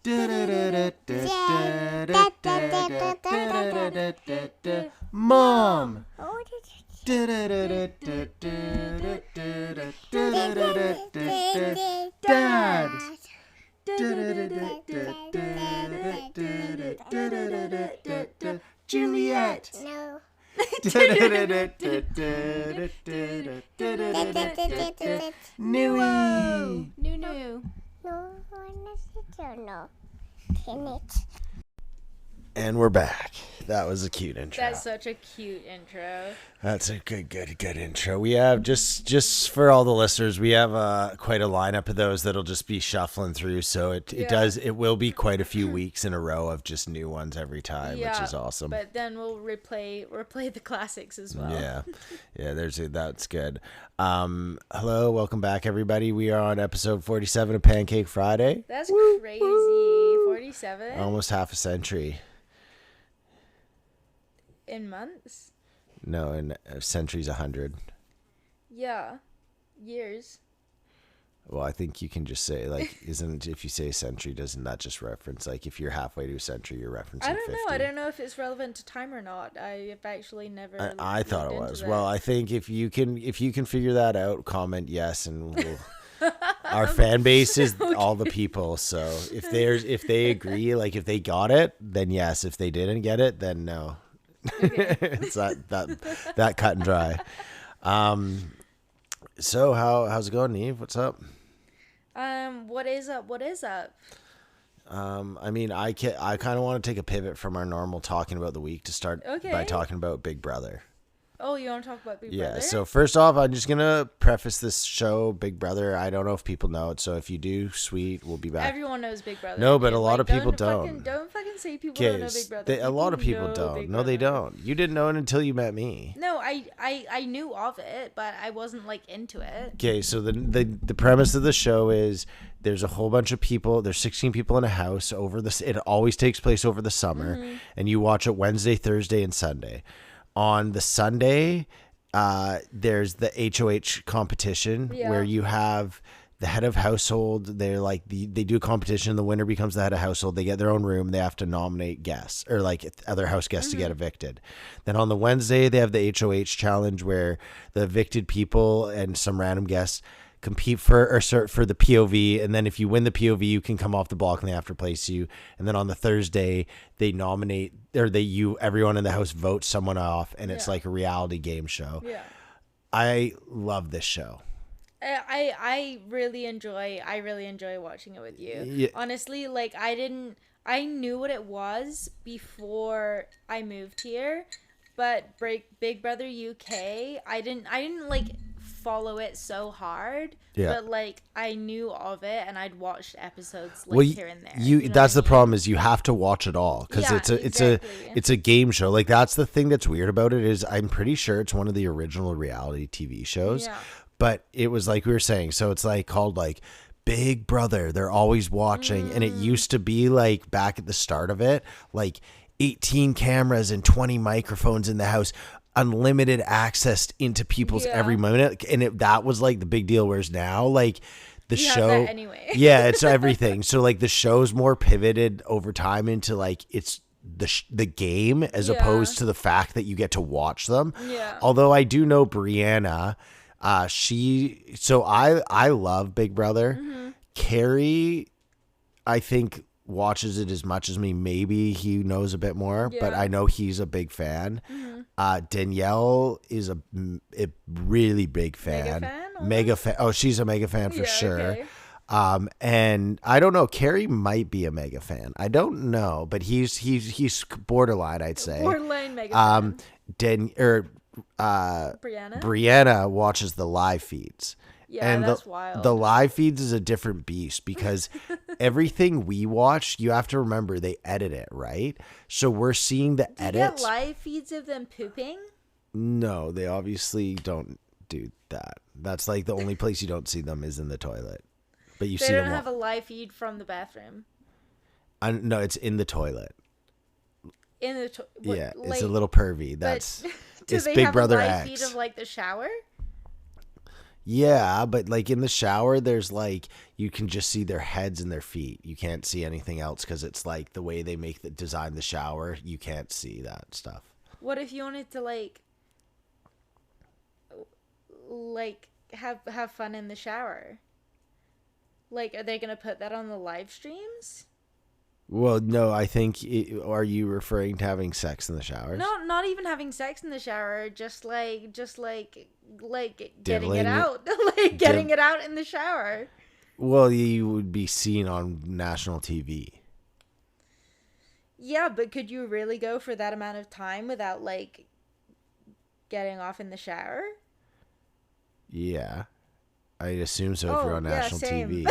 Mom. Dad. Juliet. No. Nui. New. No, no. Can it? And we're back. That was a cute intro. That's such a cute intro. That's a good intro. We have just for all the listeners, we have quite a lineup of those that'll just be shuffling through. So it will be quite a few weeks in a row of just new ones every time, which is awesome. But then we'll replay the classics as well. Yeah. That's good. Hello, welcome back, everybody. We are on episode 47 of Pancake Friday. That's crazy. 47. Almost half a century. In months? No, in a century's 100. Yeah. Years. Well, I think you can just say, like, if you say century, doesn't that just reference, like, if you're halfway to a century, you're referencing 50? I don't know. I don't know if it's relevant to time or not. I've actually never. I thought it was. That. Well, I think if you can figure that out, comment yes, and we'll. Our fan base is all the people. So if they agree, like if they got it, then yes. If they didn't get it, then no. Okay. It's that cut and dry. So how's it going, Neve? What's up? What is up? I mean, I kind of want to take a pivot from our normal talking about the week to start by talking about Big Brother. Oh, you want to talk about Big Brother? Yeah, so first off, I'm just going to preface this show, Big Brother. I don't know if people know it, so if you do, sweet, we'll be back. Everyone knows Big Brother. No, but a lot of people don't. Don't fucking say people don't know Big Brother. A lot of people don't. No, they don't. You didn't know it until you met me. No, I knew of it, but I wasn't, like, into it. Okay, so the premise of the show is there's a whole bunch of people. There's 16 people in a house it always takes place over the summer, and you watch it Wednesday, Thursday, and Sunday. On the Sunday, there's the HOH competition where you have the head of household. They're like they do a competition. The winner becomes the head of household. They get their own room. They have to nominate guests or like other house guests to get evicted. Then on the Wednesday, they have the HOH challenge where the evicted people and some random guests compete for the POV, and then if you win the POV, you can come off the block and they have to place you. And then on the Thursday, they nominate everyone in the house votes someone off, and it's like a reality game show. Yeah, I love this show. I really enjoy watching it with you. Yeah. Honestly, like I knew what it was before I moved here, but Big Brother UK, I didn't like follow it so hard, but like I knew of it and I'd watched episodes like here and there. That's the problem is you have to watch it all because it's a game show. Like that's the thing that's weird about it is I'm pretty sure it's one of the original reality TV shows, but it was like we were saying, so it's like called like Big Brother. They're always watching, and it used to be like back at the start of it, like 18 cameras and 20 microphones in the house. Unlimited access into people's every moment, and that was like the big deal. Whereas now, like the show, anyway. It's everything. So like the show's more pivoted over time into like it's the game as opposed to the fact that you get to watch them. Yeah. Although I do know Brianna, I love Big Brother. Mm-hmm. Carrie, I think watches it as much as me. Maybe he knows a bit more, but I know he's a big fan. Mm-hmm. Danielle is a really big fan. Mega fan. Oh, she's a mega fan for sure. Okay. And I don't know. Carrie might be a mega fan. I don't know, but he's borderline. I'd say borderline mega fan. Brianna watches the live feeds. Yeah, and that's wild. The live feeds is a different beast because everything we watch, you have to remember they edit it, right? So we're seeing the edits. Do you get live feeds of them pooping? No, they obviously don't do that. That's like the only place you don't see them is in the toilet. But you see them. They don't have a live feed from the bathroom. No, it's in the toilet. In the it's a little pervy. That's do it's they Big have Brother a live X. feed of like the shower? Yeah, but like in the shower, there's like you can just see their heads and their feet. You can't see anything else because it's like the way they design the shower. You can't see that stuff. What if you wanted to like have fun in the shower? Like, are they gonna put that on the live streams? Well, no, I think. Are you referring to having sex in the shower? No, not even having sex in the shower. Just like getting Diddling it out, like getting it out in the shower. Well, you would be seen on national TV. Yeah, but could you really go for that amount of time without like getting off in the shower? Yeah, I assume so if you're on national same. TV.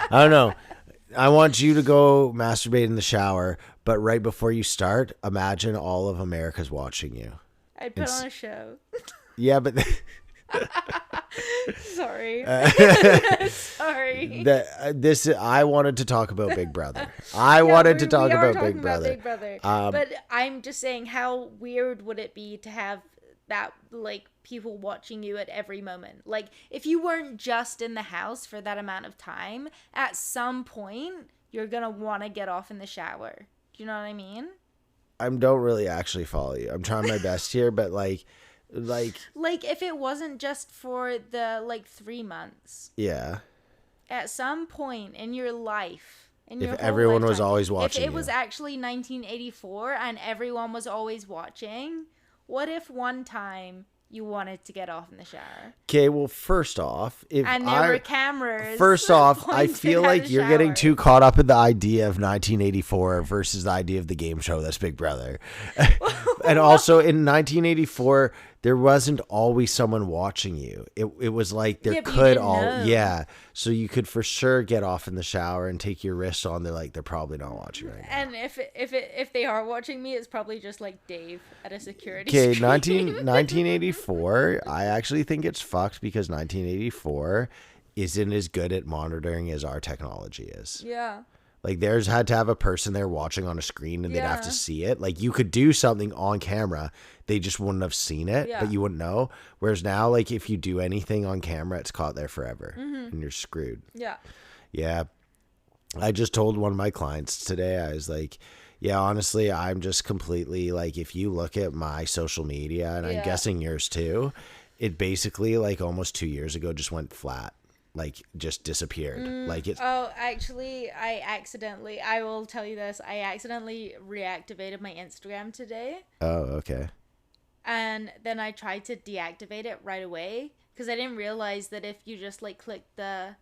I don't know. I want you to go masturbate in the shower, but right before you start, imagine all of America's watching you. I'd put on a show. Yeah, but Sorry. Sorry. I wanted to talk about Big Brother. I wanted to talk about Big Brother. But I'm just saying, how weird would it be to have that, like, people watching you at every moment? Like, if you weren't just in the house for that amount of time, at some point you're gonna want to get off in the shower. Do you know what I mean? I don't really actually follow you. I'm trying my best here, but like if it wasn't just for the 3 months. Yeah. At some point in your life, if everyone was always watching, if it was actually 1984 and everyone was always watching, what if one time you wanted to get off in the shower? Okay, well, first off, there were cameras. First off, I feel like you're getting too caught up in the idea of 1984 versus the idea of the game show that's Big Brother. And also in 1984, there wasn't always someone watching you. It was like there could so you could for sure get off in the shower and take your wrists on. They're probably not watching right now. And if they are watching me, it's probably just like Dave at a security. Okay, 1984. I actually think it's fucked because 1984 isn't as good at monitoring as our technology is. Yeah. Like, theirs had to have a person there watching on a screen and they'd have to see it. Like, you could do something on camera. They just wouldn't have seen it, but you wouldn't know. Whereas now, like, if you do anything on camera, it's caught there forever and you're screwed. Yeah. Yeah. I just told one of my clients today, I was like, yeah, honestly, I'm just completely, like, if you look at my social media, and I'm guessing yours too, it basically, like, almost 2 years ago just went flat. Like, just disappeared. Like, it's... Oh, actually, I will tell you this, I accidentally reactivated my Instagram today. Oh, okay. And then I tried to deactivate it right away, because I didn't realize that if you just, like, click the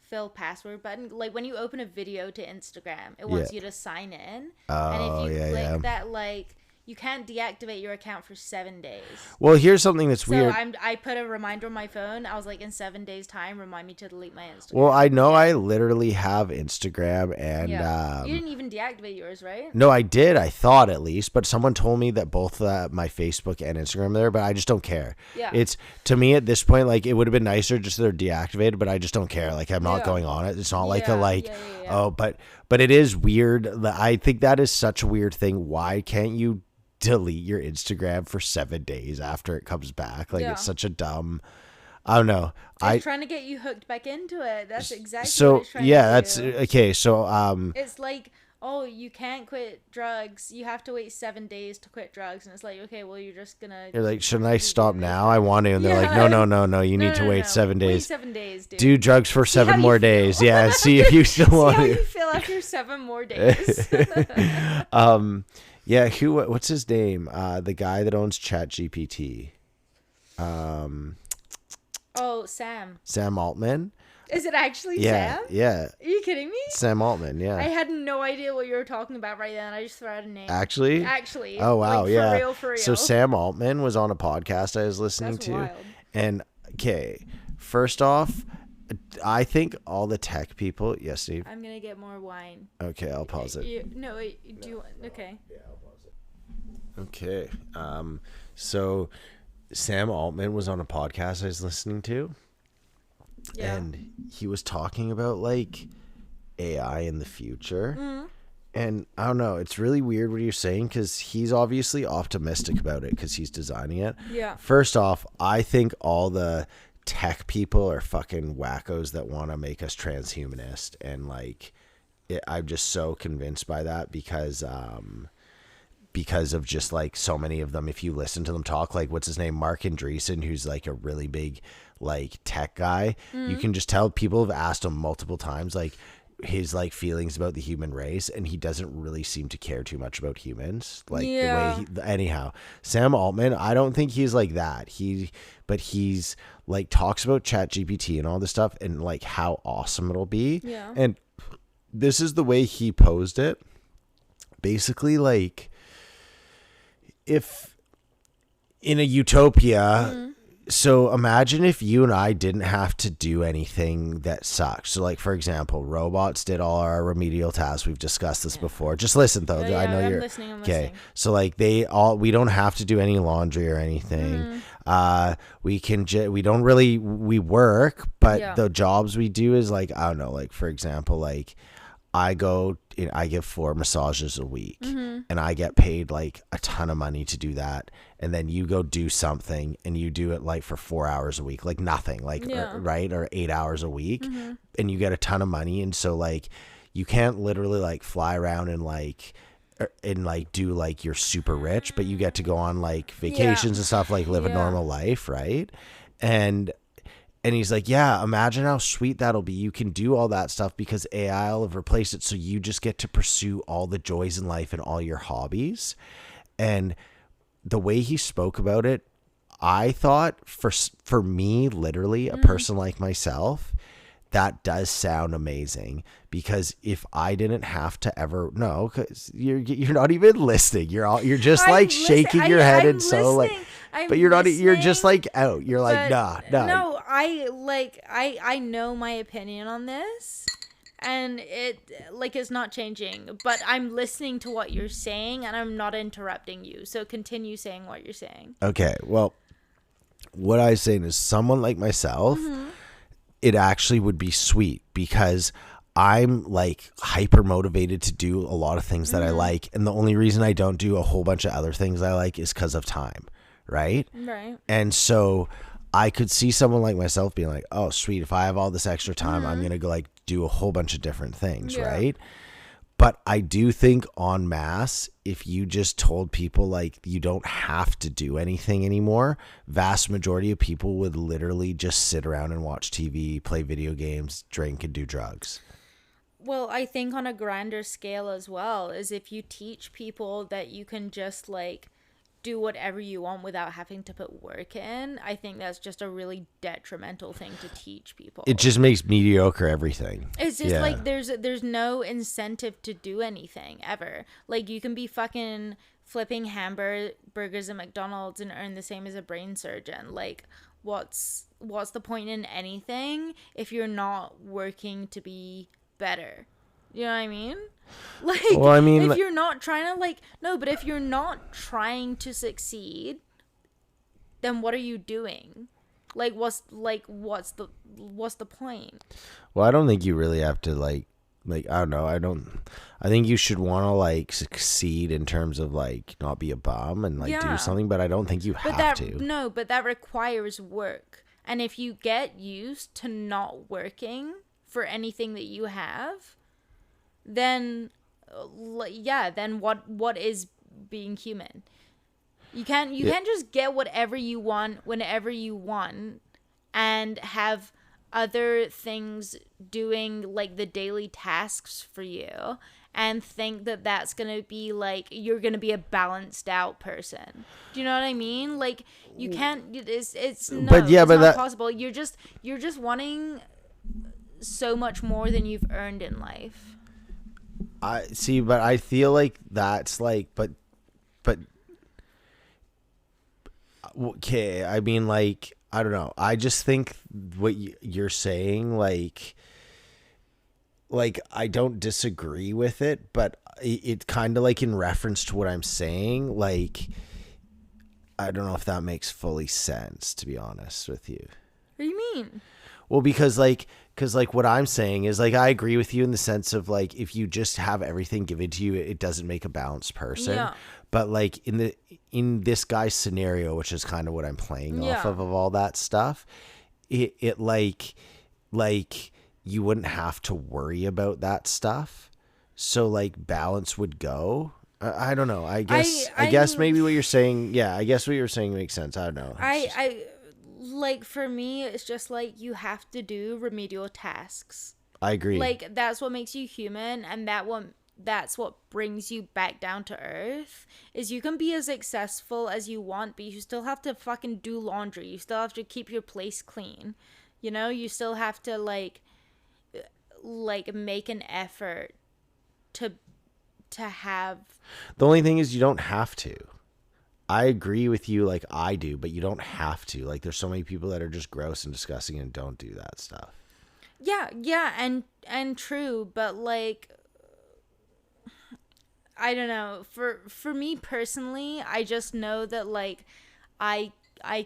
fill password button, like, when you open a video to Instagram, it wants you to sign in. Oh, and if you click that, like... You can't deactivate your account for 7 days. Well, here's something that's weird. So I put a reminder on my phone. I was like, in 7 days' time, remind me to delete my Instagram. Well, I know I literally have Instagram and... you didn't even deactivate yours, right? No, I did. I thought at least. But someone told me that both my Facebook and Instagram are there, but I just don't care. Yeah. It's, to me at this point, like, it would have been nicer just they're deactivated, but I just don't care. Like, I'm not going on it. It's not like oh, but it is weird. I think that is such a weird thing. Why can't you delete your Instagram for 7 days after it comes back? Like, it's such a dumb... I don't know. It's trying to get you hooked back into it. That's exactly what it's trying to do. That's okay. So it's like, oh, you can't quit drugs. You have to wait 7 days to quit drugs. And it's like, okay, well, you're like, shouldn't I stop now? I want to. And they're like, no. You need to wait 7 days. Wait 7 days, dude. Do drugs for 7 more days. Yeah. See if you still want to. See how you feel after 7 more days. Yeah, what's his name? The guy that owns ChatGPT. Oh, Sam. Sam Altman. Is it actually Sam? Yeah. Are you kidding me? Sam Altman, yeah. I had no idea what you were talking about right then. I just threw out a name. Actually? Oh, wow, like, for real. So Sam Altman was on a podcast I was listening to. Wild. And, okay, first off, I think all the tech people... Yes, Steve? I'm going to get more wine. Okay, I'll pause it. Okay. Yeah, I'll pause it. Okay. So Sam Altman was on a podcast I was listening to. Yeah. And he was talking about, like, AI in the future. Mm-hmm. And I don't know, it's really weird what you're saying because he's obviously optimistic about it because he's designing it. Yeah. First off, I think all the tech people are fucking wackos that want to make us transhumanist, and like I'm just so convinced by that because of just like so many of them. If you listen to them talk, like what's his name, Mark Andreessen, who's like a really big like tech guy, you can just tell people have asked him multiple times like his like feelings about the human race, and he doesn't really seem to care too much about humans, like the way anyhow. Sam Altman, I don't think he's like that. But he's like talks about ChatGPT and all this stuff and like how awesome it'll be. Yeah. And this is the way he posed it. Basically, like if in a utopia, so imagine if you and I didn't have to do anything that sucks. So like, for example, robots did all our remedial tasks. We've discussed this before. Just listen though. I know you're listening. okay. So like we don't have to do any laundry or anything. We work, but the jobs we do is like, I don't know, like for example, like I get 4 massages a week and I get paid like a ton of money to do that. And then you go do something and you do it like for 4 hours a week, like nothing, like, or 8 hours a week, and you get a ton of money. And so like, you can't literally like fly around and like do like you're super rich, but you get to go on like vacations and stuff, like live a normal life. Right. And he's like, yeah, imagine how sweet that'll be. You can do all that stuff because AI will have replaced it. So you just get to pursue all the joys in life and all your hobbies. And the way he spoke about it, I thought for me, literally a person like myself, that does sound amazing, because if I didn't have to ever because you're not even listening. You're just like shaking your head and so like, but you're not. You're just like out. You're like nah. No, I know my opinion on this, and it's not changing. But I'm listening to what you're saying, and I'm not interrupting you. So continue saying what you're saying. Okay. Well, what I was saying is, someone like myself, it actually would be sweet because I'm like hyper motivated to do a lot of things that I like. And the only reason I don't do a whole bunch of other things I like is because of time. Right. And so I could see someone like myself being like, oh, sweet. If I have all this extra time, I'm going to go like do a whole bunch of different things. Right. But I do think en masse, if you just told people like you don't have to do anything anymore, vast majority of people would literally just sit around and watch TV, play video games, drink, and do drugs. Well, I think on a grander scale as well is if you teach people that you can just like do whatever you want without having to put work in, I think that's just a really detrimental thing to teach people. It just makes mediocre everything. It's just like there's no incentive to do anything ever. Like you can be fucking flipping hamburgers at McDonald's and earn the same as a brain surgeon. Like what's the point in anything if you're not working to be better? You know what I mean? Like, well, I mean, if you're not trying to but if you're not trying to succeed, then what are you doing? What's the point? Well, I don't think you really have to I don't know. I think you should want to succeed in terms of not be a bum and do something, but I don't think you have to. No, but that requires work. And if you get used to not working for anything that you have, then what is being human? You can't just get whatever you want whenever you want and have other things doing the daily tasks for you and think that that's gonna be you're gonna be a balanced out person. Do you know what I mean? You can't. It's not possible. You're just wanting so much more than you've earned in life. I see, but I feel like that's but okay. I mean, I don't know. I just think what you're saying, I don't disagree with it, but it's kind of in reference to what I'm saying. I don't know if that makes fully sense, to be honest with you. What do you mean? Well, because what I'm saying is I agree with you in the sense of if you just have everything given to you, it doesn't make a balanced person. Yeah. But in this guy's scenario, which is kind of what I'm playing off of all that stuff, it like you wouldn't have to worry about that stuff. So like balance would go. I don't know. I guess maybe what you're saying. Yeah, I guess what you're saying makes sense. I don't know. I like, for me, it's just like you have to do remedial tasks. I agree. Like, that's what makes you human, and that's what brings you back down to earth. Is you can be as successful as you want, but you still have to fucking do laundry. You still have to keep your place clean. You know, you still have to like make an effort to have. The only thing is you don't have to. I agree with you, like I do, but you don't have to. Like, there's so many people that are just gross and disgusting and don't do that stuff. Yeah, and true, but like, I don't know. For me personally, I just know that like I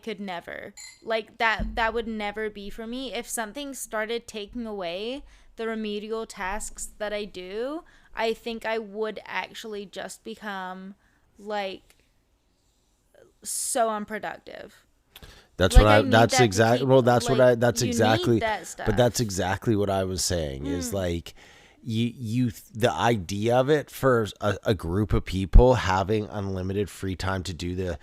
could never, like, that would never be for me. If something started taking away the remedial tasks that I do, I think I would actually just become like so unproductive. That's like, what I that's that exactly keep, well that's like, what I that's exactly that stuff. But that's exactly what I was saying is like you the idea of it for a group of people having unlimited free time to do the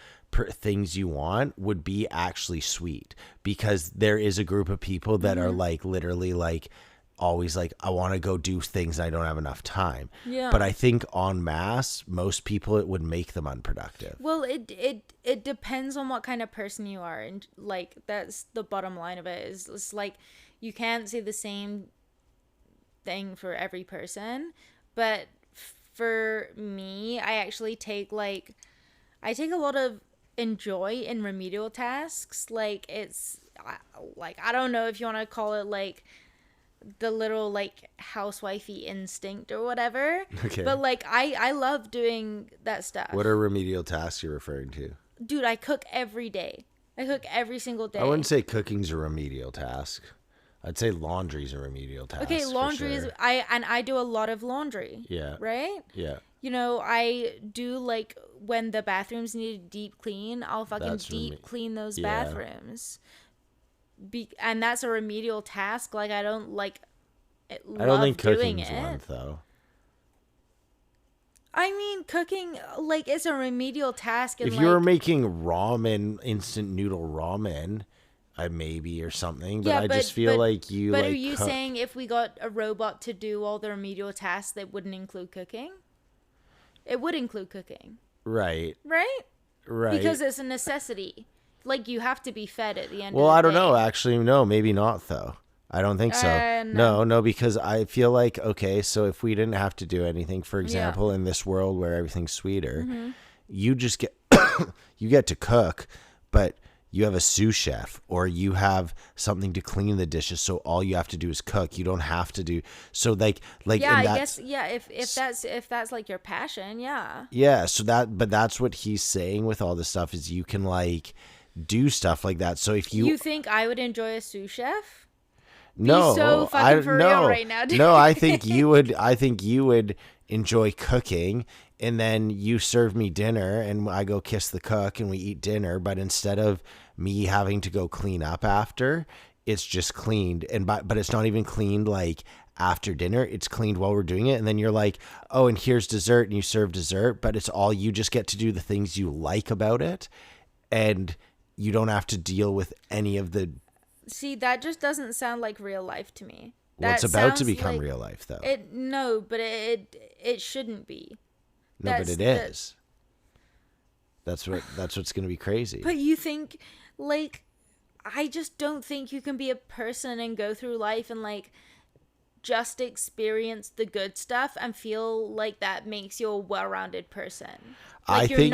things you want would be actually sweet, because there is a group of people that are like literally like always like, I want to go do things and I don't have enough time. Yeah. But I think en masse, most people, it would make them unproductive. Well, it depends on what kind of person you are, and like that's the bottom line of it. Is it's like you can't say the same thing for every person, but for me, I actually take a lot of enjoy in remedial tasks. Like, it's like, I don't know if you want to call it like the little like housewifey instinct or whatever. Okay. But like I love doing that stuff. What are remedial tasks you're referring to? Dude, I cook every day. I cook every single day. I wouldn't say cooking's a remedial task. I'd say laundry's a remedial task. Okay, laundry is I do a lot of laundry. Yeah. Right? Yeah. You know, I do like when the bathrooms need a deep clean, I'll fucking deep clean those bathrooms. And that's a remedial task. Like, I don't like it. I don't think cooking's one, though. I mean, cooking, like, it's a remedial task. If you were making ramen, instant noodle ramen, maybe, or something. But I just feel like you. But are you saying if we got a robot to do all the remedial tasks, that wouldn't include cooking? It would include cooking. Right. Right? Right. Because it's a necessity. Like, you have to be fed at the end of the day. Well, I don't know. Actually, no, maybe not, though. I don't think so. No, because I feel like, okay, so if we didn't have to do anything, for example, in this world where everything's sweeter, you just get, you get to cook, but you have a sous chef, or you have something to clean the dishes, so all you have to do is cook. You don't have to do, so like yeah, I guess, yeah, if that's like your passion, yeah. Yeah, so but that's what he's saying with all this stuff, is you can like do stuff like that. So if you think I would enjoy a sous chef? No, so fucking for real right now, dude. No, I think you would. I think you would enjoy cooking, and then you serve me dinner, and I go kiss the cook, and we eat dinner. But instead of me having to go clean up after, it's just cleaned, but it's not even cleaned like after dinner. It's cleaned while we're doing it, and then you're like, oh, and here's dessert, and you serve dessert, but it's all, you just get to do the things you like about it, and you don't have to deal with any of the. See, that just doesn't sound like real life to me. Well, it's about to become real life, though. No, but it shouldn't be. No, but it is. That's what's going to be crazy. But you think, like, I just don't think you can be a person and go through life and like just experience the good stuff and feel like that makes you a well-rounded person. Like, you're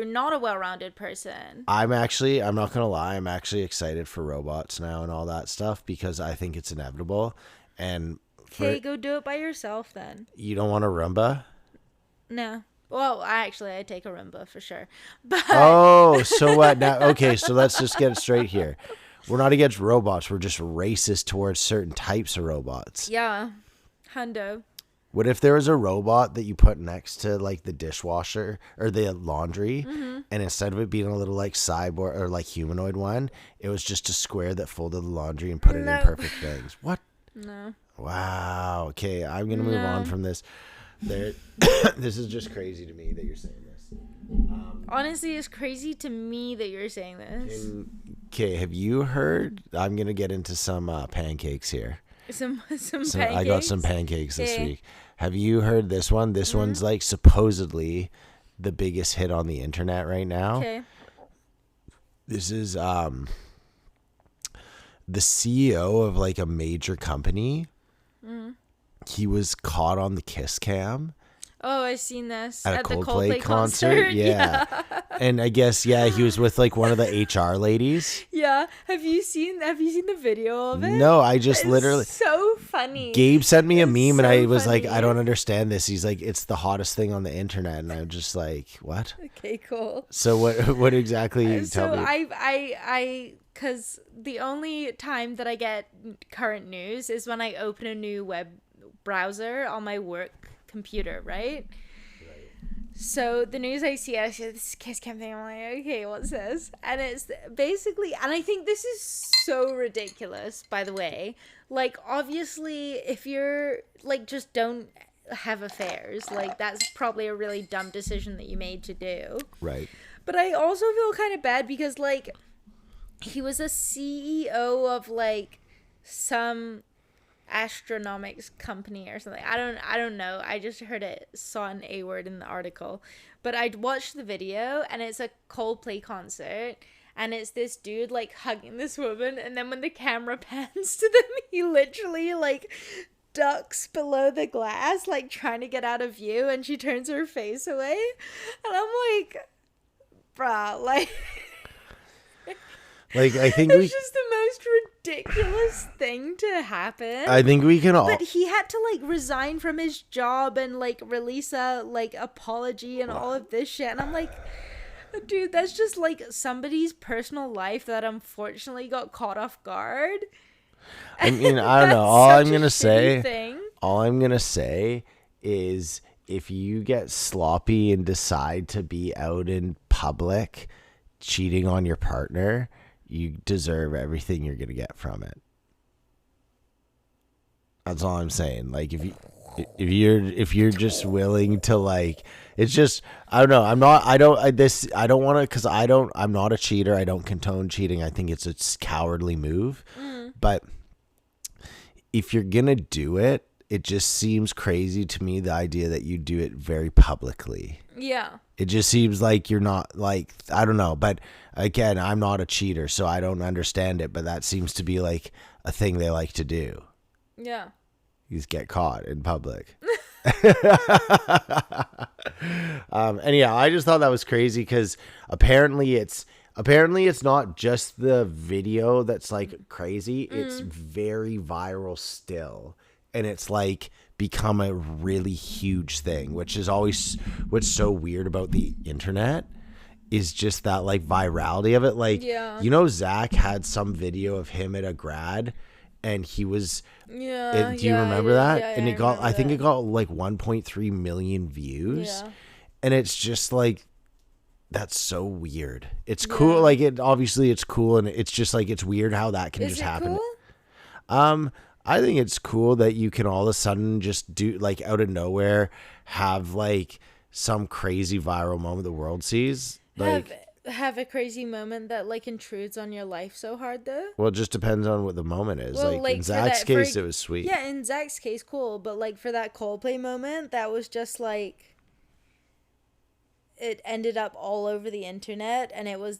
not a well-rounded person. I'm not going to lie, I'm actually excited for robots now and all that stuff, because I think it's inevitable. And okay, go do it by yourself then. You don't want a Roomba? No. Well, I take a Roomba for sure. But oh, so what now? Okay, so let's just get it straight here. We're not against robots. We're just racist towards certain types of robots. Yeah. Hundo. What if there was a robot that you put next to like the dishwasher or the laundry, and instead of it being a little like cyborg or like humanoid one, it was just a square that folded the laundry and put it in perfect things? What? No. Wow. Okay, I'm gonna move on from this. There, this is just crazy to me that you're saying this. Honestly, it's crazy to me that you're saying this. Okay, have you heard? I'm gonna get into some pancakes here. Some pancakes. I got some pancakes this week. Have you heard this one? This one's like supposedly the biggest hit on the internet right now. Okay. This is the CEO of like a major company. He was caught on the kiss cam. Oh, I've seen this at the Coldplay concert. Yeah. And I guess he was with like one of the HR ladies. Yeah. Have you seen the video of it? No, I just literally so funny. Gabe sent me a meme and I was like, I don't understand this. He's like, it's the hottest thing on the internet, and I'm just like, what? Okay, cool. So what exactly tell me? I cuz the only time that I get current news is when I open a new web browser on my work computer, right? So the news I see this kiss cam thing, I'm like, okay, what's this? And it's basically, and I think this is so ridiculous, by the way. Like, obviously, if you're, like, just don't have affairs, like, that's probably a really dumb decision that you made to do. Right. But I also feel kind of bad because, like, he was a CEO of, like, some astronomics company or something. I don't know. I just saw an A word in the article. But I watched the video, and it's a Coldplay concert, and it's this dude like hugging this woman, and then when the camera pans to them, he literally like ducks below the glass, like trying to get out of view, and she turns her face away. And I'm like, bruh, like like I think it's just the most ridiculous thing to happen. I think we can all. But he had to like resign from his job and like release a like apology and all of this shit. And I'm like, dude, that's just like somebody's personal life that unfortunately got caught off guard. I mean, I don't know. All I'm gonna say is if you get sloppy and decide to be out in public cheating on your partner, you deserve everything you're gonna get from it. That's all I'm saying. Like if you're just willing to like, it's just, I don't know. I'm not a cheater. I don't condone cheating. I think it's a cowardly move. But if you're gonna do it, it just seems crazy to me, the idea that you do it very publicly. Yeah. It just seems like you're not, like, I don't know. But again, I'm not a cheater, so I don't understand it. But that seems to be like a thing they like to do. Yeah. You just get caught in public. Anyhow, I just thought that was crazy because apparently it's not just the video that's like crazy. It's very viral still. And it's like become a really huge thing, which is always what's so weird about the internet is just that like virality of it. Like, you know, Zach had some video of him at a grad and he was, do you remember that? Yeah, and I think it got like 1.3 million views. Yeah. And it's just like, that's so weird. It's cool. Like it's cool. And it's just like, it's weird how that can just happen. Cool? I think it's cool that you can all of a sudden just do like out of nowhere have like some crazy viral moment the world sees. Like have a crazy moment that like intrudes on your life so hard though. Well, it just depends on what the moment is. Well, like in Zach's case, it was sweet. Yeah, in Zach's case, cool. But like for that Coldplay moment, that was just like it ended up all over the internet, and it was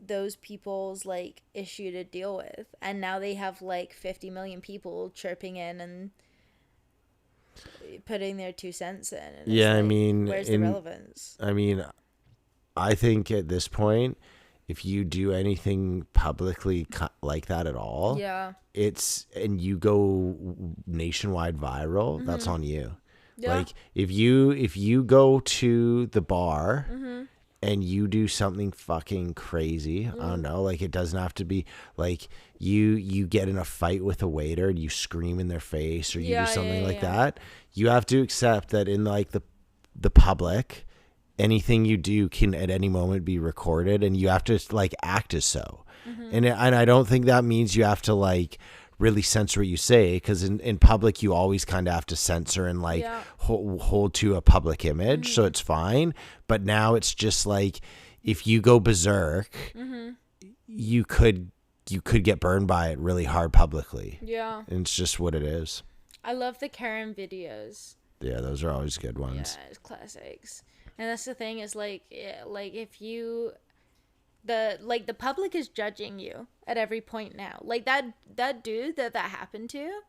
those people's like issue to deal with, and now they have like 50 million people chirping in and putting their 2 cents in. And yeah, like, I mean, where's the relevance? I mean, I think at this point, if you do anything publicly like that at all, and you go nationwide viral, that's on you. Yeah. Like if you go to the bar and you do something fucking crazy, I don't know, like it doesn't have to be like you get in a fight with a waiter and you scream in their face or you do something like that. You have to accept that in like the public, anything you do can at any moment be recorded, and you have to like act as so. And I don't think that means you have to like really censor what you say, because in public you always kind of have to censor and like hold to a public image, so it's fine. But now it's just like if you go berserk, you could get burned by it really hard publicly. Yeah, and it's just what it is. I love the Karen videos. Yeah, those are always good ones. Yeah, it's classics. And that's the thing is like if you the public is judging you at every point now. Like that dude that happened to,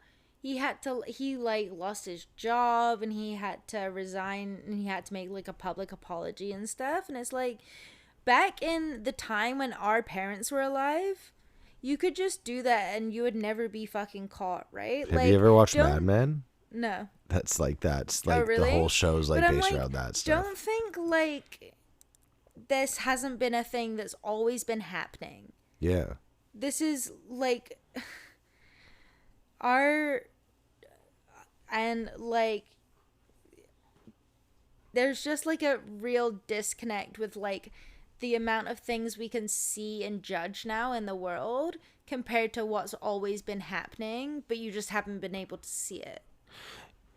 he like lost his job and he had to resign and he had to make like a public apology and stuff. And it's like back in the time when our parents were alive, you could just do that and you would never be fucking caught, right? Have you ever watched Mad Men? No. That's like really? The whole show's like based around that stuff. Don't think like this hasn't been a thing that's always been happening. Yeah. This is like there's just like a real disconnect with like the amount of things we can see and judge now in the world compared to what's always been happening, but you just haven't been able to see it.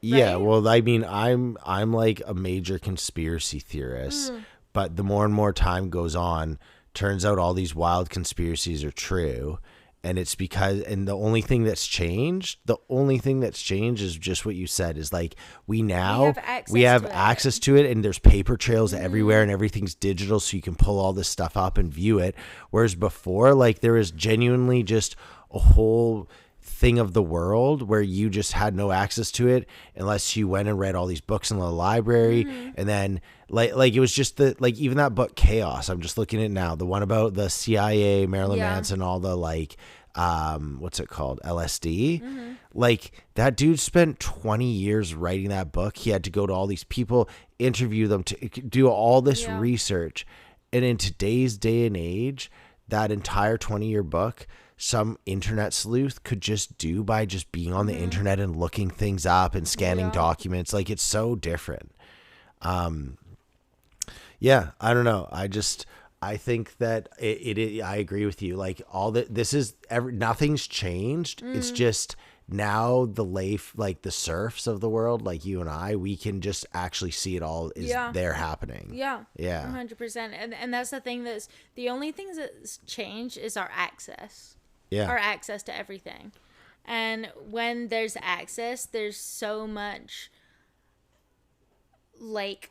Yeah, right? Well, I mean, I'm like a major conspiracy theorist, but the more and more time goes on, turns out all these wild conspiracies are true. And it's because, and the only thing that's changed is just what you said, is like we have access to it, and there's paper trails everywhere and everything's digital, so you can pull all this stuff up and view it. Whereas before, like there was genuinely just a whole thing of the world where you just had no access to it unless you went and read all these books in the library. And then like it was just even that book Chaos, I'm just looking at it now, the one about the CIA, Marilyn Manson, all the like what's it called, LSD. Like that dude spent 20 years writing that book. He had to go to all these people, interview them, to do all this research. And in today's day and age, that entire 20-year book, some internet sleuth could just do by just being on the internet and looking things up and scanning documents. Like it's so different. Yeah, I don't know. I think that I agree with you. Like nothing's changed. It's just now like the serfs of the world, like you and I, we can just actually see it all is there happening. Yeah. 100%. And that's the thing, that's the only things that's changed is our access. Yeah. Our access to everything. And when there's access, there's so much like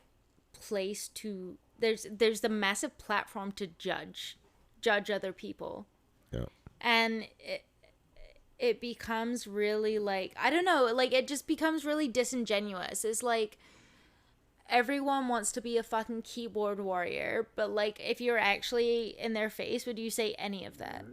place to there's the massive platform to judge other people. Yeah. And it becomes really like, I don't know, like it just becomes really disingenuous. It's like everyone wants to be a fucking keyboard warrior, but like if you're actually in their face, would you say any of that?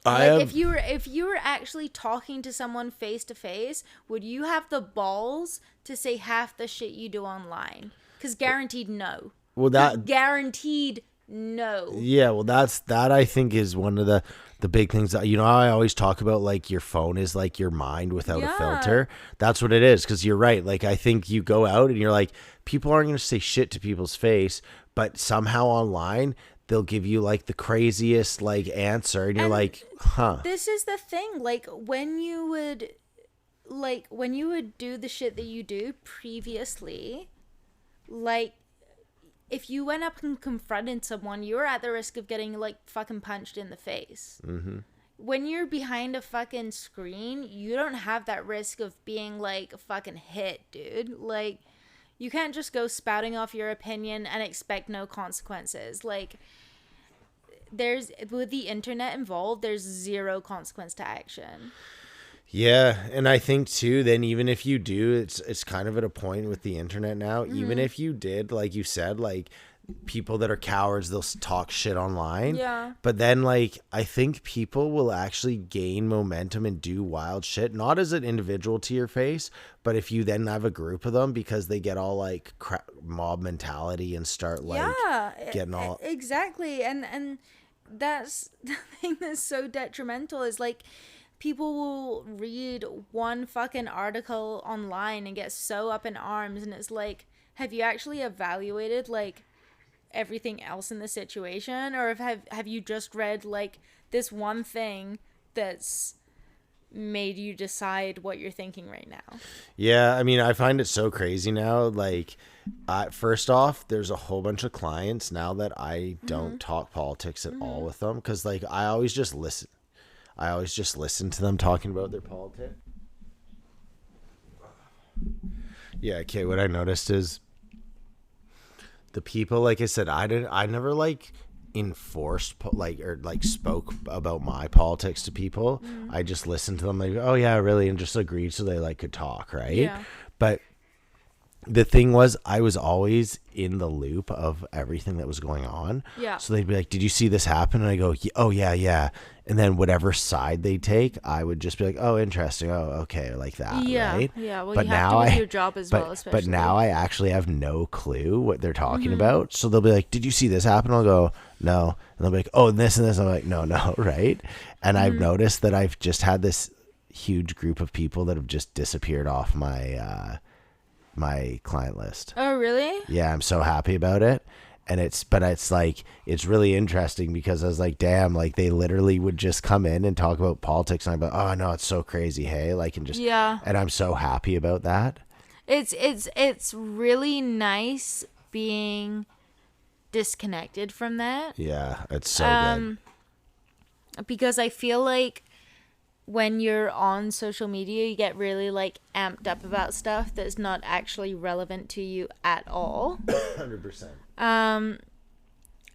Like if you were actually talking to someone face to face, would you have the balls to say half the shit you do online? Because guaranteed no. Well, guaranteed no. Yeah, well, that I think is one of the big things that, you know, I always talk about, like your phone is like your mind without a filter. That's what it is. Because you're right. Like I think you go out and you're like, people aren't going to say shit to people's face, but somehow online they'll give you like the craziest like answer, and you're like, huh. This is the thing. Like when you would do the shit that you do previously, like if you went up and confronted someone, you were at the risk of getting like fucking punched in the face. When you're behind a fucking screen, you don't have that risk of being like fucking hit, dude. Like you can't just go spouting off your opinion and expect no consequences. Like with the internet involved, there's zero consequence to action. Yeah, and I think too, then even if you do, it's kind of at a point with the internet now, even if you did, like you said, like people that are cowards, they'll talk shit online. Yeah. But then, like, I think people will actually gain momentum and do wild shit, not as an individual to your face, but if you then have a group of them, because they get all like mob mentality and start like getting all exactly. And that's the thing that's so detrimental is like people will read one fucking article online and get so up in arms, and it's like, have you actually evaluated like everything else in the situation, or have you just read like this one thing that's made you decide what you're thinking right now? Yeah, I mean, I find it so crazy now. Like, first off, there's a whole bunch of clients now that I don't talk politics at all with them, because like I always just listen to them talking about their politics. Yeah, okay, what I noticed is the people, like I said, I never like enforced spoke about my politics to people. I just listened to them like, oh yeah, really, and just agreed so they like could talk, right? Yeah. But the thing was, I was always in the loop of everything that was going on. Yeah. So they'd be like, did you see this happen? And I go, oh yeah. And then whatever side they take, I would just be like, oh, interesting. Oh, okay. Like that. Yeah. Right? Yeah. Well, but you have now to do your job as well, especially. But now I actually have no clue what they're talking about. So they'll be like, did you see this happen? I'll go, no. And they'll be like, oh, and this and this. I'm like, no. Right. And I've noticed that I've just had this huge group of people that have just disappeared off my, my client list. Oh, really? Yeah, I'm so happy about it. And it's like, it's really interesting because I was like, damn, like they literally would just come in and talk about politics, and I'm like, oh no, it's so crazy, hey, like, and just, yeah. And I'm so happy about that. It's really nice being disconnected from that. Yeah, it's so good. Because I feel like when you're on social media, you get really like amped up about stuff that's not actually relevant to you at all. 100%.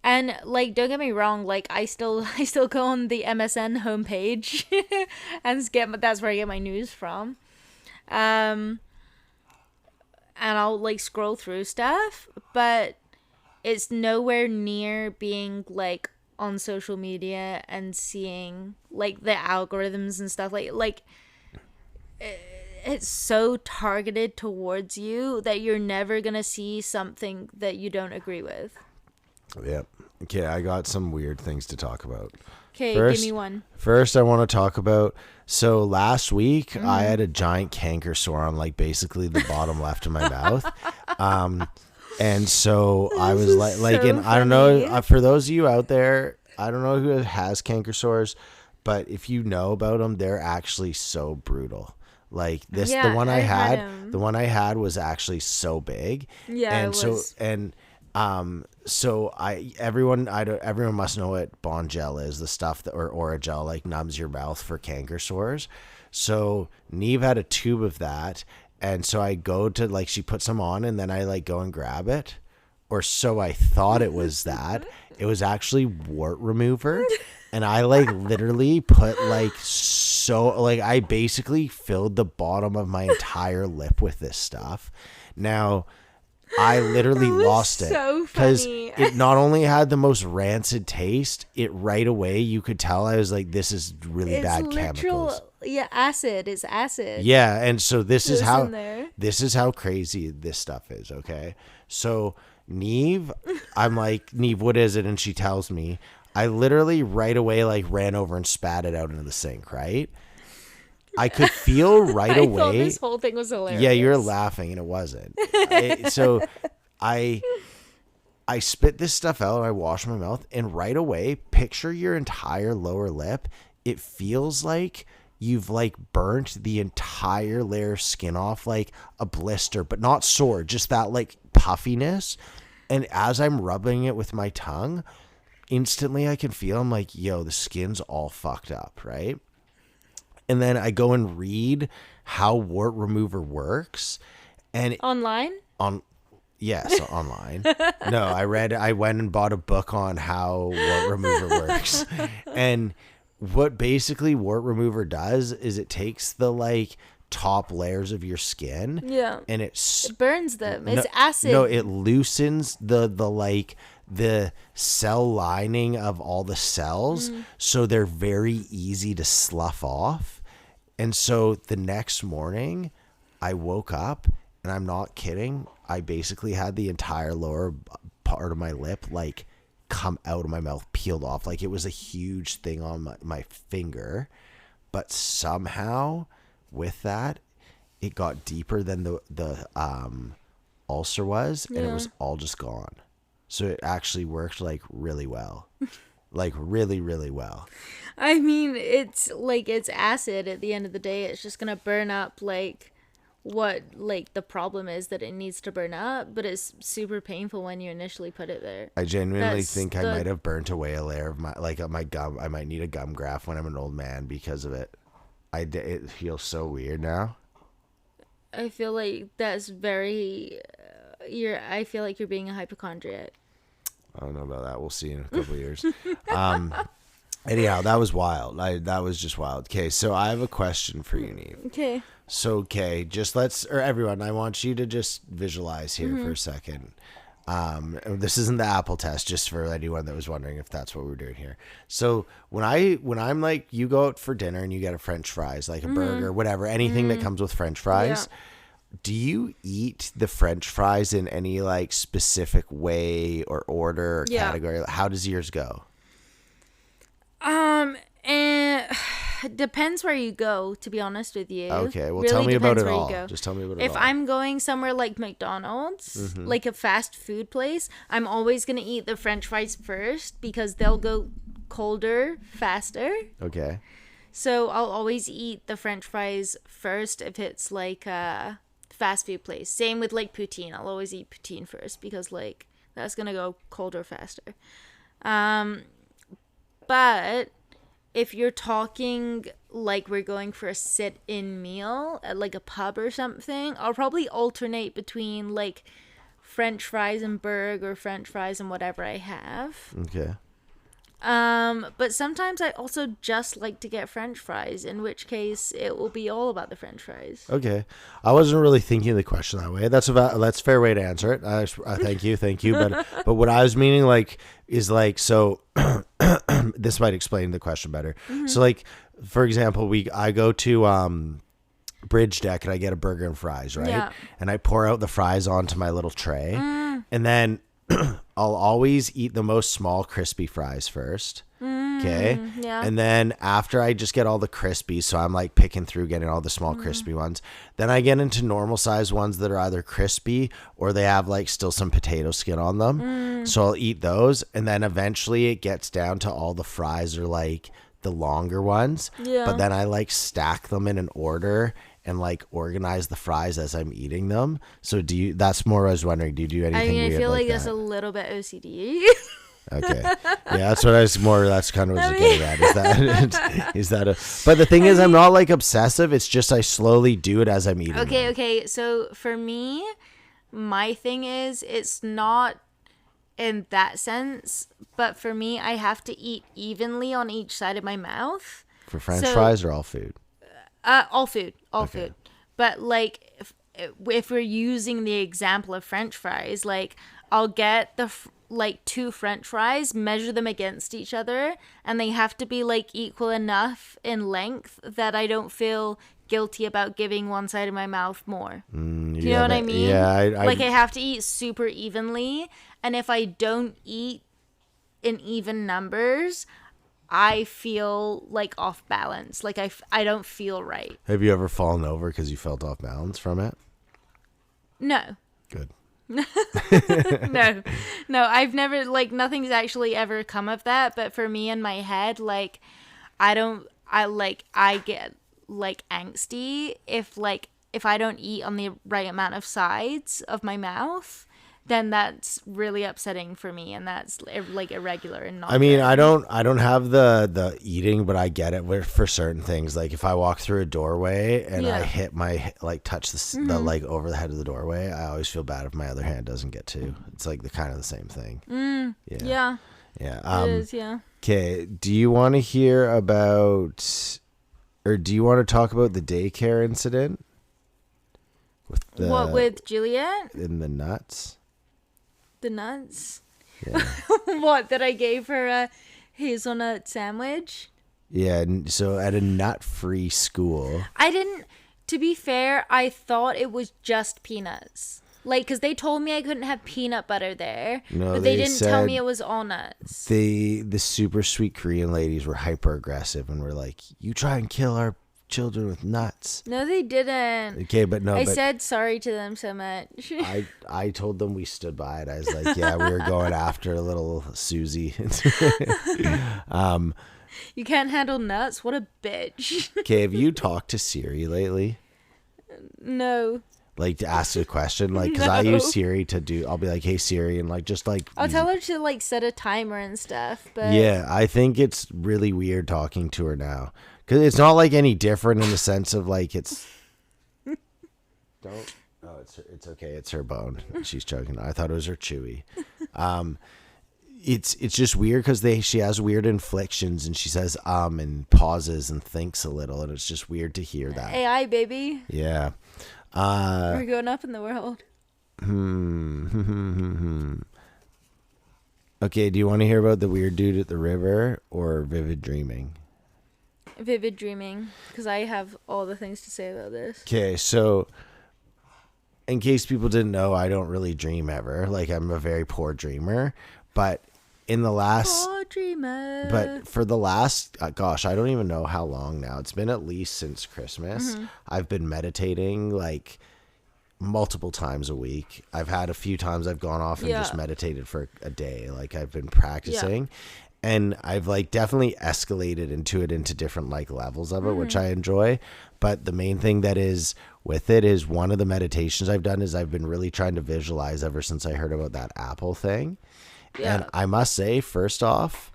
And like, don't get me wrong, like I still go on the MSN homepage and that's where I get my news from. And I'll like scroll through stuff, but it's nowhere near being like on social media and seeing like the algorithms and stuff like it's so targeted towards you that you're never gonna see something that you don't agree with. Yep. Okay, I got some weird things to talk about. Okay, give me one. First, I want to talk about, so last week I had a giant canker sore on like basically the bottom left of my mouth. And so I was like, so and I don't know, for those of you out there, I don't know who has canker sores, but if you know about them, they're actually so brutal. Like this, Yeah, the one I had had 'em. the one I had was actually so big. Yeah, and it so was. and so everyone must know what Bonjel is, the stuff that, or Oragel, like numbs your mouth for canker sores. So Neve had a tube of that, and so I go to like, she put some on, and then I like go and grab it, or so I thought it was that. It was actually wart remover, and I like literally put like, so like I basically filled the bottom of my entire lip with this stuff. Now I literally lost it so because funny. it not only had the most rancid taste, it right away you could tell I was like, this is really It's bad literal, chemicals. yeah, acid. It's acid. Yeah, and so this is Just in there. how crazy this stuff is, okay? So Neve, I'm like, Neve, what is it? And she tells me. I literally right away like ran over and spat it out into the sink, right? I could feel right I away. thought this whole thing was hilarious. Yeah, you're laughing and it wasn't. So I spit this stuff out and I wash my mouth, and right away, picture your entire lower lip. It feels like you've like burnt the entire layer of skin off, like a blister, but not sore, just that like puffiness. And as I'm rubbing it with my tongue, instantly I can feel, I'm like, yo, the skin's all fucked up, right? And then I go and read how wart remover works, and Online? Yes, online. No, I went and bought a book on how wart remover works. And what basically wart remover does is it takes the like top layers of your skin. Yeah. And it burns them. It's acid. No, it loosens the cell lining of all the cells, so they're very easy to slough off. And so the next morning I woke up, and I'm not kidding, I basically had the entire lower part of my lip like come out of my mouth, peeled off. Like it was a huge thing on my finger, but somehow with that it got deeper than the ulcer was, and it was all just gone. So it actually worked like really well. Like really, really well. I mean, it's like, it's acid at the end of the day. It's just gonna burn up like what like the problem is that it needs to burn up, but it's super painful when you initially put it there. I genuinely think I might have burnt away a layer of my gum. I might need a gum graft when I'm an old man because of it. It feels so weird now. I feel like that's very I feel like you're being a hypochondriac. I don't know about that. We'll see in a couple of years. Anyhow, that was wild. That was just wild. Okay, so I have a question for you, Neve. Okay. So, okay, everyone, I want you to just visualize here for a second. This isn't the Apple test, just for anyone that was wondering if that's what we're doing here. So when I'm like, you go out for dinner and you get a French fries, like a burger, whatever, anything that comes with French fries. Yeah. Do you eat the French fries in any like specific way or order or category? How does yours go? And depends where you go, to be honest with you. Okay, well, really tell me about it all. Just tell me about it all. If I'm going somewhere like McDonald's, like a fast food place, I'm always going to eat the French fries first because they'll go colder faster. Okay. So I'll always eat the French fries first if it's like a fast food place. Same with like poutine. I'll always eat poutine first because like that's going to go colder faster. But if you're talking like we're going for a sit-in meal at like a pub or something, I'll probably alternate between like French fries and burger or French fries and whatever I have. Okay. But sometimes I also just like to get French fries, in which case it will be all about the French fries. Okay. I wasn't really thinking of the question that way. That's a fair way to answer it. Thank you. But what I was meaning like is like, so this might explain the question better. So like, for example, I go to Bridge Deck and I get a burger and fries, right? Yeah. And I pour out the fries onto my little tray, and then I'll always eat the most small crispy fries first. Okay. Yeah. And then after I just get all the crispy, so I'm like picking through getting all the small crispy ones, then I get into normal size ones that are either crispy or they have like still some potato skin on them. So I'll eat those, and then eventually it gets down to all the fries are like the longer ones. Yeah. But then I like stack them in an order and like organize the fries as I'm eating them. So that's more I was wondering, do you do anything weird? I feel like that? That's a little bit OCD. Okay. Yeah, that's what I was kind of was getting at. Is that but the thing is, I'm not like obsessive. It's just I slowly do it as I'm eating. Okay. So for me, my thing is, it's not in that sense, but for me, I have to eat evenly on each side of my mouth. For French fries or all food? All food. But like, if we're using the example of French fries, like I'll get like 2 French fries, measure them against each other, and they have to be like equal enough in length that I don't feel guilty about giving one side of my mouth more. Do you know what I mean? Yeah. I have to eat super evenly, and if I don't eat in even numbers, I feel like off balance. Like I don't feel right. Have you ever fallen over because you felt off balance from it? No. Good. No, I've never, like, nothing's actually ever come of that. But for me in my head, like, I get like angsty if I don't eat on the right amount of sides of my mouth. Then that's really upsetting for me, and that's like irregular and not. I mean, good. I don't have the eating, but I get it for certain things. Like if I walk through a doorway and I hit my touch the like over the head of the doorway, I always feel bad if my other hand doesn't get to. It's like the kind of the same thing. Yeah. Yeah. It is. Yeah. Okay. Do you want to hear about Or do you want to talk about the daycare incident? With Juliet? In the nuts? The nuts? Yeah. What, that I gave her a hazelnut sandwich? Yeah, so at a nut-free school. To be fair, I thought it was just peanuts. Like, because they told me I couldn't have peanut butter there. No, but they didn't tell me it was all nuts. The super sweet Korean ladies were hyper aggressive and were like, you try and kill our children with nuts. No, they didn't. Okay, but no. I said sorry to them so much. I told them we stood by it. I was like, yeah, we were going after little Susie. You can't handle nuts? What a bitch. Okay, have you talked to Siri lately? No. Like, to ask a question? Like, because I use Siri I'll be like, hey, Siri, and like, just like. I'll tell her to like set a timer and stuff, but. Yeah, I think it's really weird talking to her now. Because it's not like any different in the sense of like it's. Don't. Oh, it's okay. It's her bone. She's choking. I thought it was her chewy. It's just weird because she has weird inflections and she says and pauses and thinks a little, and it's just weird to hear that. AI, baby. Yeah. We're going up in the world. Okay, do you want to hear about the weird dude at the river or vivid dreaming? Vivid dreaming, because I have all the things to say about this. Okay, so in case people didn't know, I don't really dream ever. Like, I'm a very poor dreamer, but for the last, gosh, I don't even know how long now. It's been at least since Christmas. Mm-hmm. I've been meditating like multiple times a week. I've had a few times I've gone off and just meditated for a day. Like, I've been practicing. Yeah. And I've like definitely escalated into different like levels of it, which I enjoy. But the main thing that is with it is one of the meditations I've done is I've been really trying to visualize ever since I heard about that Apple thing. Yeah. And I must say, first off,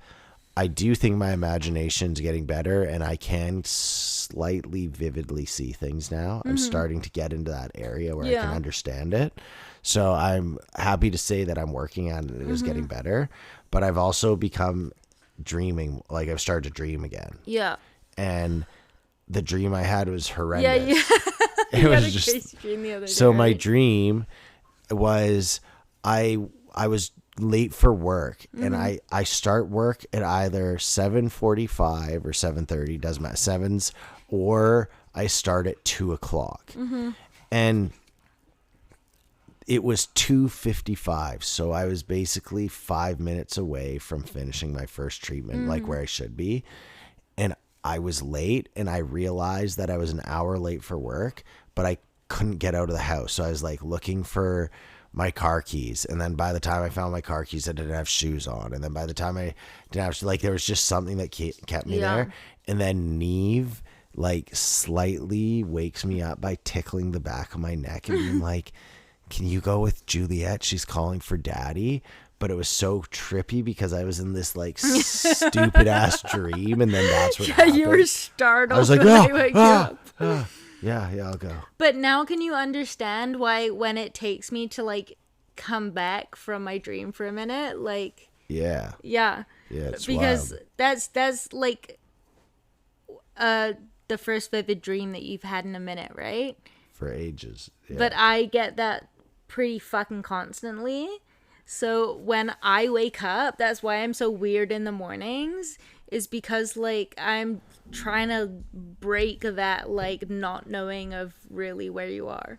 I do think my imagination's getting better and I can slightly vividly see things now. I'm starting to get into that area where I can understand it. So I'm happy to say that I'm working on it. It is getting better. But I've also become dreaming, like I've started to dream again. Yeah. And the dream I had was horrendous. Yeah. It was just crazy dream the other day, so my dream was I was late for work and I start work at either 7:45 or 7:30, doesn't matter, 7s, or I start at 2:00. And it was 2:55, so I was basically 5 minutes away from finishing my first treatment, like where I should be. And I was late, and I realized that I was an hour late for work, but I couldn't get out of the house. So I was like looking for my car keys, and then by the time I found my car keys, I didn't have shoes on. And then by the time I didn't have, like, there was just something that kept me there. And then Neve like slightly wakes me up by tickling the back of my neck and being like, can you go with Juliet? She's calling for daddy. But it was so trippy because I was in this like stupid ass dream, and then that's what happened. You were startled. I was like, yeah, I'll go. But now can you understand why when it takes me to like come back from my dream for a minute, like it's because wild. That's like the first vivid dream that you've had in a minute, right? For ages. Yeah. But I get that pretty fucking constantly. So when I wake up, that's why I'm so weird in the mornings, is because like I'm trying to break that like not knowing of really where you are.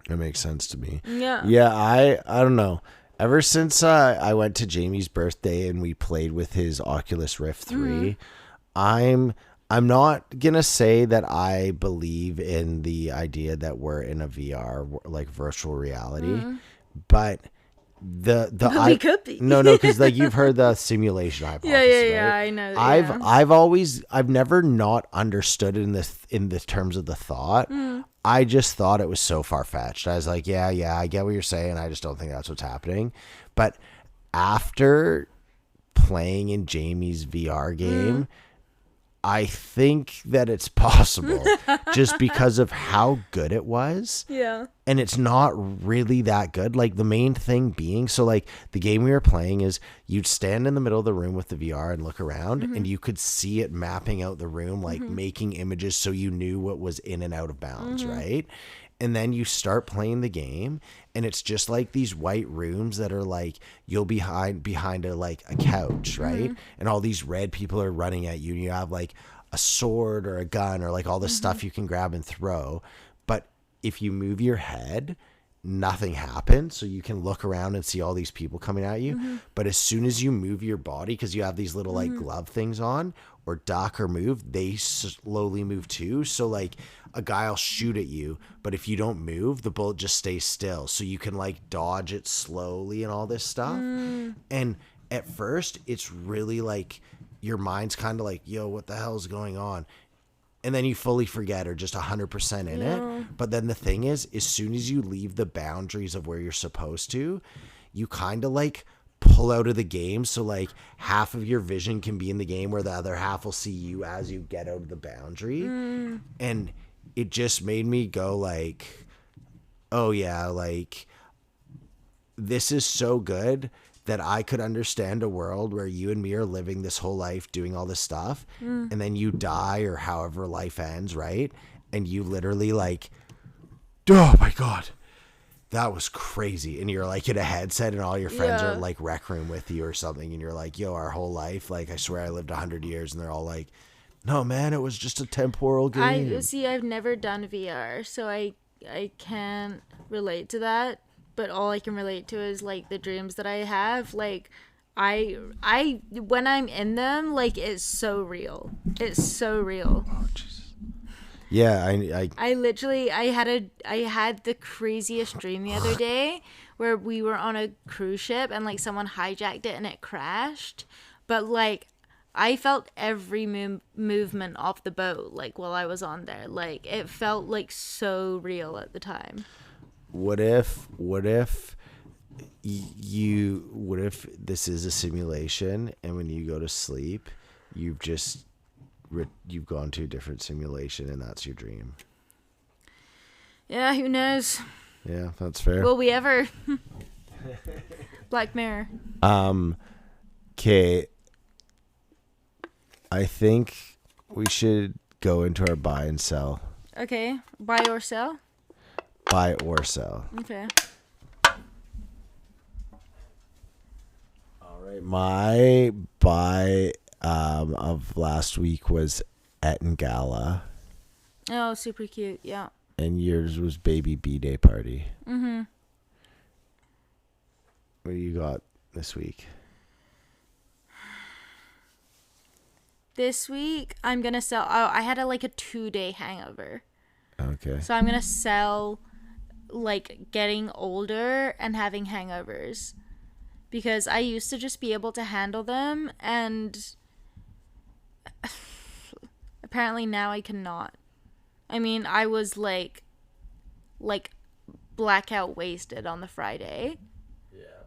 That makes sense to me. Yeah, I don't know. Ever since I went to Jamie's birthday and we played with his Oculus Rift 3, I'm not going to say that I believe in the idea that we're in a VR, like virtual reality, but we could be. No, because like you've heard the simulation hypothesis, right? I know. I've never not understood it in the terms of the thought. I just thought it was so far fetched. I was like, yeah, I get what you're saying. I just don't think that's what's happening. But after playing in Jamie's VR game, I think that it's possible just because of how good it was. Yeah. And it's not really that good. Like the main thing being, so like the game we were playing is you'd stand in the middle of the room with the VR and look around and you could see it mapping out the room, like making images so you knew what was in and out of bounds, right? And then you start playing the game and it's just like these white rooms that are like, you'll be behind a, like a couch, right? And all these red people are running at you and you have like a sword or a gun or like all this stuff you can grab and throw. But if you move your head, nothing happens. So you can look around and see all these people coming at you. But as soon as you move your body, because you have these little like glove things on, or duck or move, they slowly move too. So like a guy will shoot at you, but if you don't move, the bullet just stays still. So you can like dodge it slowly and all this stuff. And at first it's really like your mind's kind of like, yo, what the hell is going on? And then you fully forget or just 100% in it. But then the thing is, as soon as you leave the boundaries of where you're supposed to, you kind of like pull out of the game. So like half of your vision can be in the game where the other half will see you as you get out of the boundary. And it just made me go like, oh yeah, like this is so good that I could understand a world where you and me are living this whole life doing all this stuff and then you die or however life ends, right? And you literally like, oh my God, that was crazy. And you're like in a headset and all your friends are like rec room with you or something. And you're like, yo, our whole life, like I swear I lived 100 years. And they're all like, no, man, it was just a temporal game. I've never done VR, so I can't relate to that. But all I can relate to is like the dreams that I have. Like I when I'm in them, like it's so real. It's so real. Oh Jesus. Yeah, I literally I had the craziest dream the other day where we were on a cruise ship and like someone hijacked it and it crashed. But like I felt every movement of the boat like while I was on there. Like it felt like so real at the time. What if this is a simulation and when you go to sleep, you've gone to a different simulation and that's your dream? Yeah, who knows? Yeah, that's fair. Will we ever? Black Mirror. Okay. I think we should go into our buy and sell. Okay, buy or sell? Buy or sell. Okay. All right. My buy of last week was Eton Gala. Oh, super cute. Yeah. And yours was Baby B-Day Party. What do you got this week? This week, I'm going to sell... Oh, I had a 2-day hangover. Okay. So I'm going to sell... like getting older and having hangovers because I used to just be able to handle them and apparently now I cannot. I mean, I was like blackout wasted on the Friday. Yeah.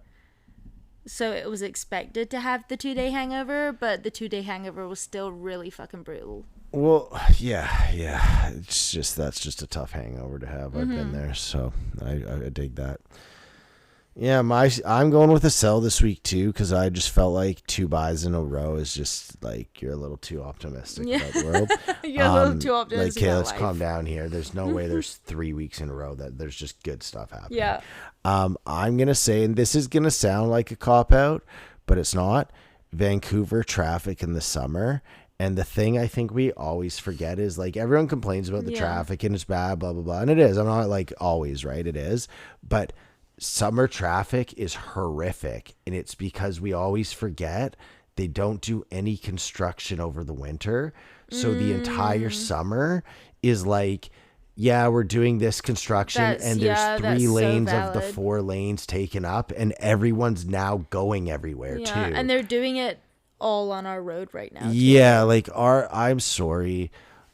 So it was expected to have the 2-day hangover, but the 2-day hangover was still really fucking brutal. Well, yeah. It's just that's just a tough hangover to have. I've been there, so I dig that. Yeah, I'm going with a sell this week too because I just felt like 2 buys in a row is just like you're a little too optimistic about the world. You're a little too optimistic. Like, okay, let's calm down here. There's no way there's 3 weeks in a row that there's just good stuff happening. Yeah. I'm gonna say, and this is gonna sound like a cop out, but it's not. Vancouver traffic in the summer. And the thing I think we always forget is like everyone complains about the traffic and it's bad, blah, blah, blah. And it is. I'm not like always right. It is. But summer traffic is horrific. And it's because we always forget they don't do any construction over the winter. So the entire summer is like, yeah, we're doing this construction and there's 3 lanes of the 4 lanes taken up and everyone's now going everywhere too. And they're doing it all on our road right now. Yeah, like I'm sorry.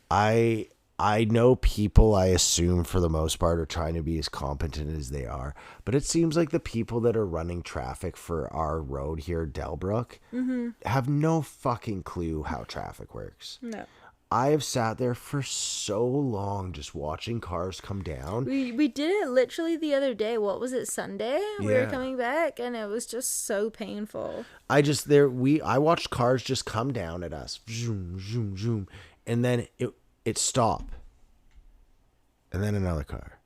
I I know people, I assume for the most part, are trying to be as competent as they are, but it seems like the people that are running traffic for our road here, Delbrook, have no fucking clue how traffic works. No. I have sat there for so long just watching cars come down. We did it literally the other day. What was it, Sunday? Yeah. We were coming back, and it was just so painful. I watched cars just come down at us, zoom, zoom, zoom, and then it stopped, and then another car,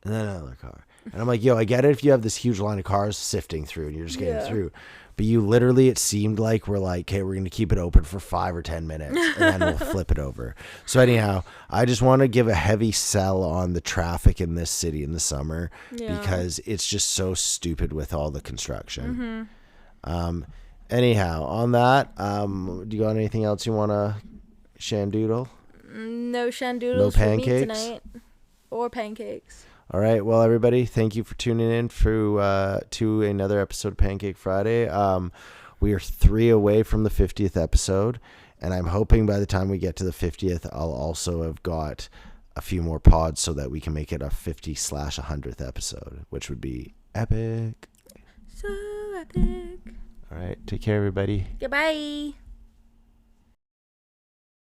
and then another car, and I'm like, yo, I get it if you have this huge line of cars sifting through and you're just getting through. But you literally, it seemed like we're like, okay, we're going to keep it open for 5 or 10 minutes and then we'll flip it over. So anyhow, I just want to give a heavy sell on the traffic in this city in the summer because it's just so stupid with all the construction. Anyhow, on that, do you got anything else you want to shandoodle? No shandoodles No for me pancakes? tonight. Or pancakes. All right. Well, everybody, thank you for tuning in to another episode of Pancake Friday. We are 3 away from the 50th episode, and I'm hoping by the time we get to the 50th, I'll also have got a few more pods so that we can make it a 50/100th episode, which would be epic. So epic. All right. Take care, everybody. Goodbye.